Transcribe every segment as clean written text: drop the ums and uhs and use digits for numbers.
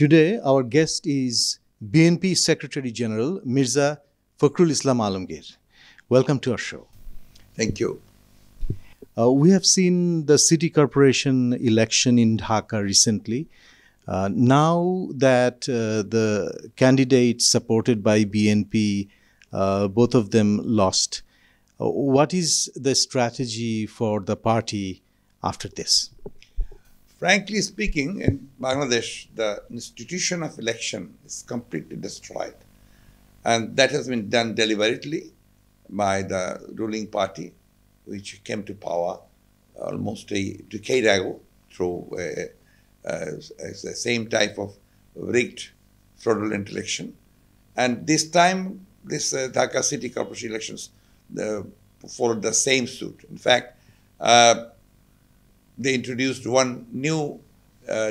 Today, our guest is BNP Secretary General Mirza Fakhrul Alamgir. Welcome to our show. Thank you. We have seen the city corporation election in Dhaka recently. Now that the candidates supported by BNP, both of them lost, what is the strategy for the party after this? Frankly speaking, in Bangladesh, the institution of election is completely destroyed. And that has been done deliberately by the ruling party, which came to power almost a decade ago through the same type of rigged, fraudulent election. And this time, this Dhaka City Corporation elections followed the same suit. In fact, they introduced one new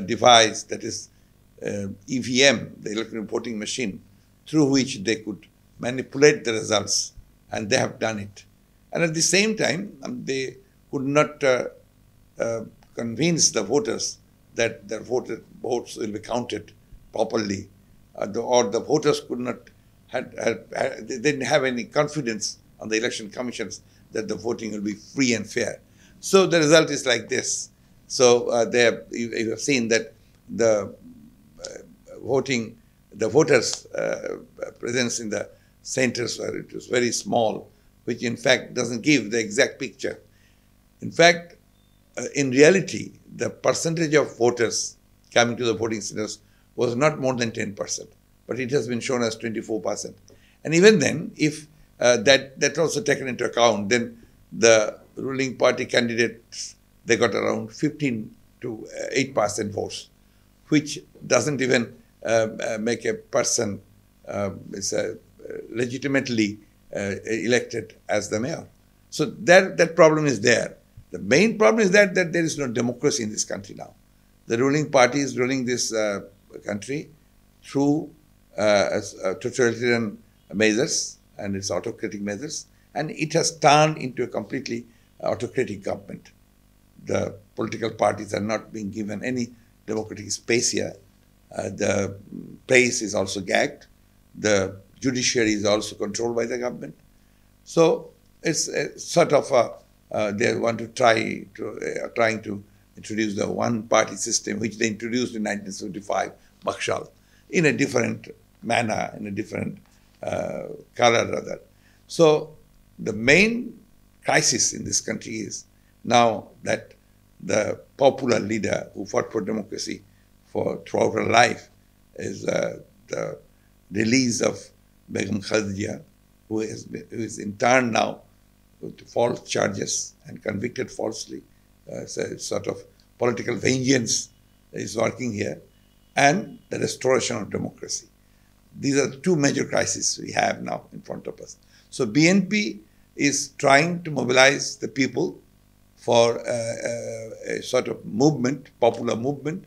device, that is EVM, the electronic voting machine, through which they could manipulate the results, and they have done it. And at the same time, they could not convince the voters that their votes will be counted properly, or the voters could not, they didn't have any confidence on the election commissions that the voting will be free and fair. So the result is like this. So you have seen that the voters' presence in the centers, where it was very small, which in fact doesn't give the exact picture. In fact, in reality, the percentage of voters coming to the voting centers was not more than 10%, but it has been shown as 24%. And even then, if that's also taken into account, then the ruling party candidates, they got around 15 to 8% votes, which doesn't even make a person legitimately elected as the mayor. So that problem is there. The main problem is that there is no democracy in this country now. The ruling party is ruling this country through totalitarian measures and its autocratic measures, and it has turned into a completely autocratic government. The political parties are not being given any democratic space here. The press is also gagged. The judiciary is also controlled by the government. So it's sort of they want to trying to introduce the one-party system, which they introduced in 1975, Bakshal, in a different manner, in a different color rather. So the main crisis in this country is now that the popular leader who fought for democracy throughout her life is the release of Begum Khadija, who is in turn now with false charges and convicted falsely. So a sort of political vengeance is working here, and the restoration of democracy. These are the two major crises we have now in front of us. So BNP is trying to mobilize the people for a sort of movement, popular movement,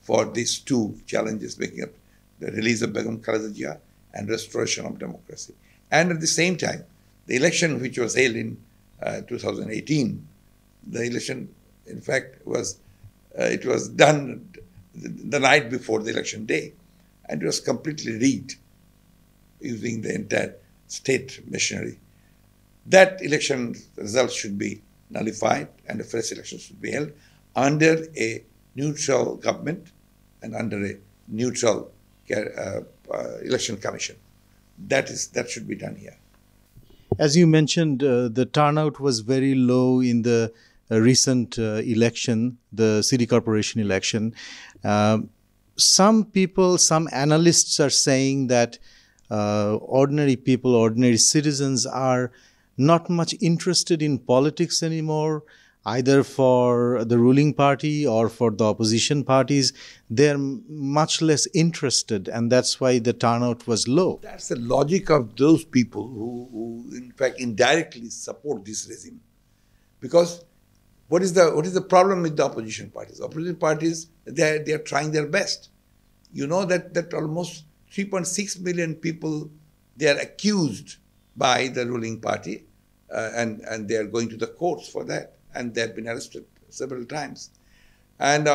for these two challenges, making up the release of Begum Khadija and restoration of democracy. And at the same time, the election which was held in 2018, the election, in fact, it was done the night before the election day, and it was completely rigged using the entire state machinery. That election results should be nullified and a fresh election should be held under a neutral government and under a neutral election commission. That should be done here. As you mentioned, the turnout was very low in the recent election, the city corporation election. Some people, some analysts are saying that ordinary people, ordinary citizens are not much interested in politics anymore, either for the ruling party or for the opposition parties. They're much less interested, and that's why the turnout was low. That's the logic of those people who in fact, indirectly support this regime. Because what is the problem with the opposition parties? Opposition parties, they are trying their best. You know that almost 3.6 million people, they are accused by the ruling party, and they are going to the courts for that, and they have been arrested several times. And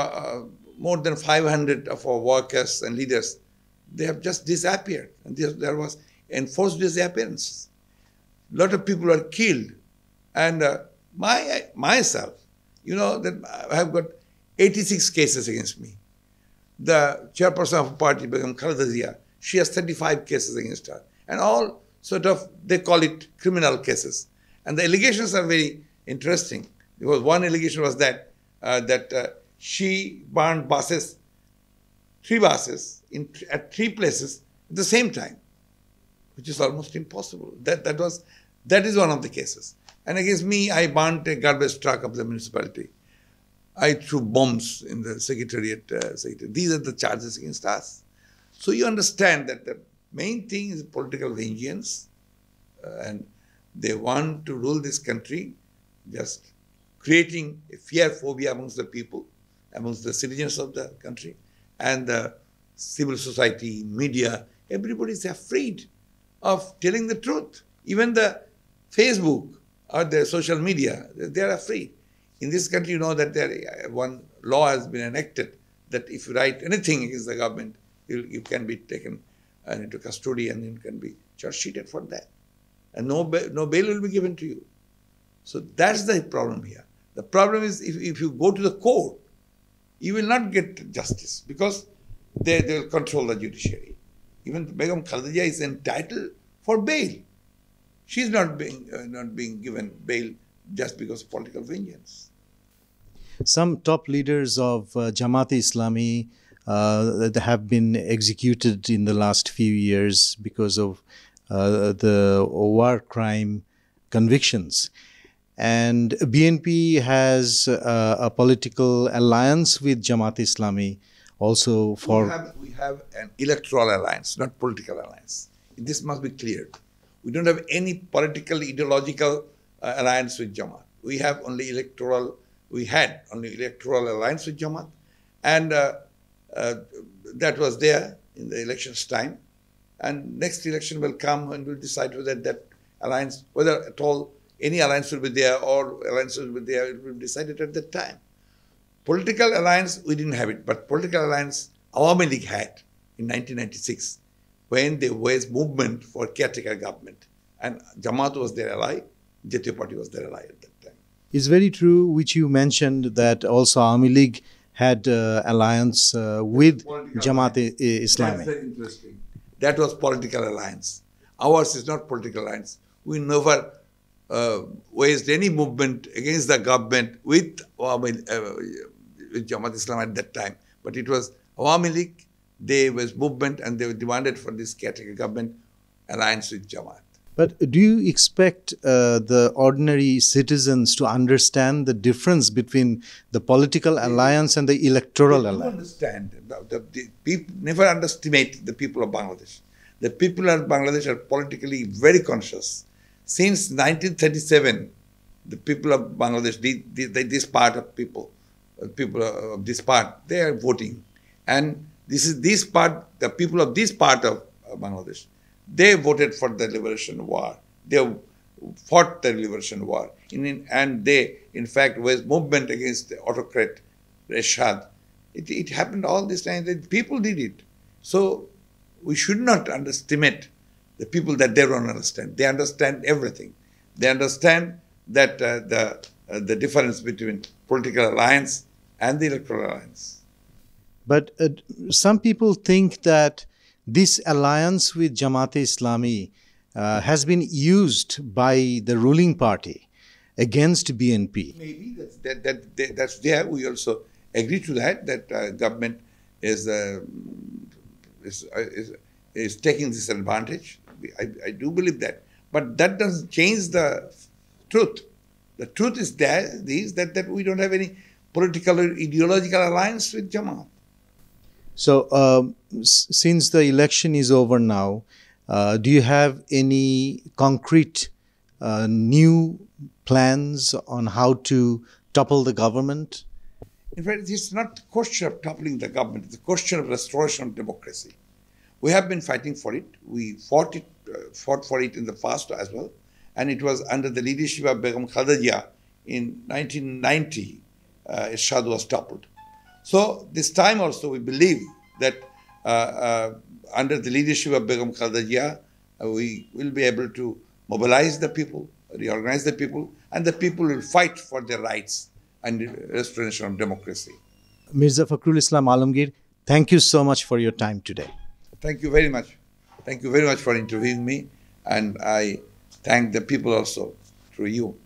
more than 500 of our workers and leaders, they have just disappeared. And there was enforced disappearances. A lot of people are killed. And myself, that I have got 86 cases against me. The chairperson of a party, Begum Khaleda, she has 35 cases against her. And all they call it criminal cases. And the allegations are very interesting. Because one allegation was that she burned buses, 3 buses, at 3 places at the same time, which is almost impossible. That is one of the cases. And against me, I burnt a garbage truck of the municipality. I threw bombs in the secretariat. These are the charges against us. So you understand that the main thing is political vengeance, and they want to rule this country, just creating a fear phobia amongst the people, amongst the citizens of the country, and the civil society, media. Everybody is afraid of telling the truth. Even the Facebook or the social media, they are afraid. In this country, that one law has been enacted that if you write anything against the government, you can be taken into custody and you can be charge-sheeted for that. And no bail will be given to you. So that's the problem here. The problem is if you go to the court, you will not get justice because they will control the judiciary. Even Begum Khaleda is entitled for bail. She is not being given bail just because of political vengeance. Some top leaders of Jamaat-e-Islami that have been executed in the last few years because of the war crime convictions. And BNP has a political alliance with Jamaat-e-Islami also for... We have an electoral alliance, not political alliance. This must be cleared. We don't have any political, ideological alliance with Jamaat. We have only electoral, we had only electoral alliance with Jamaat. And that was there in the elections time. And next election will come and we'll decide whether that alliance, whether at all any alliance will be there or alliance will be there, it will be decided at that time. Political alliance, we didn't have it, but political alliance, Awami League had in 1996 when there was movement for caretaker government. And Jamaat was their ally, Jatiya Party was their ally at that time. It's very true, which you mentioned, that also Awami League had alliance with Jamaat-e-Islami. That's very interesting. That was political alliance. Ours is not political alliance. We never waged any movement against the government with Jamaat-e-Islam at that time. But it was Awami League, there was movement and they demanded for this caretaker government alliance with Jamaat. But do you expect the ordinary citizens to understand the difference between the political alliance and the electoral alliance? Understand. The people never underestimate the people of Bangladesh. The people of Bangladesh are politically very conscious. Since 1937, the people of Bangladesh, this part of people of this part, they are voting. And this part, the people of this part of Bangladesh, they voted for the liberation war. They fought the liberation war. And they, in fact, was movement against the autocrat, Rashad. It happened all this time. The people did it. So we should not underestimate the people that they don't understand. They understand everything. They understand that the difference between political alliance and the electoral alliance. But some people think that this alliance with Jamaat-e-Islami has been used by the ruling party against BNP. Maybe that's there. We also agree to that government is taking this advantage. I do believe that. But that doesn't change the truth. The truth is that we don't have any political or ideological alliance with Jamaat. So, since the election is over now, do you have any concrete new plans on how to topple the government? In fact, it's not a question of toppling the government. It's a question of restoration of democracy. We have been fighting for it. We fought for it in the past as well. And it was under the leadership of Begum Khaleda in 1990, Ershad was toppled. So this time also we believe that under the leadership of Begum Khalda Jia, we will be able to mobilize the people, reorganize the people, and the people will fight for their rights and restoration of democracy. Mirza Fakhrul Islam Alamgir, thank you so much for your time today. Thank you very much. Thank you very much for interviewing me, and I thank the people also through you.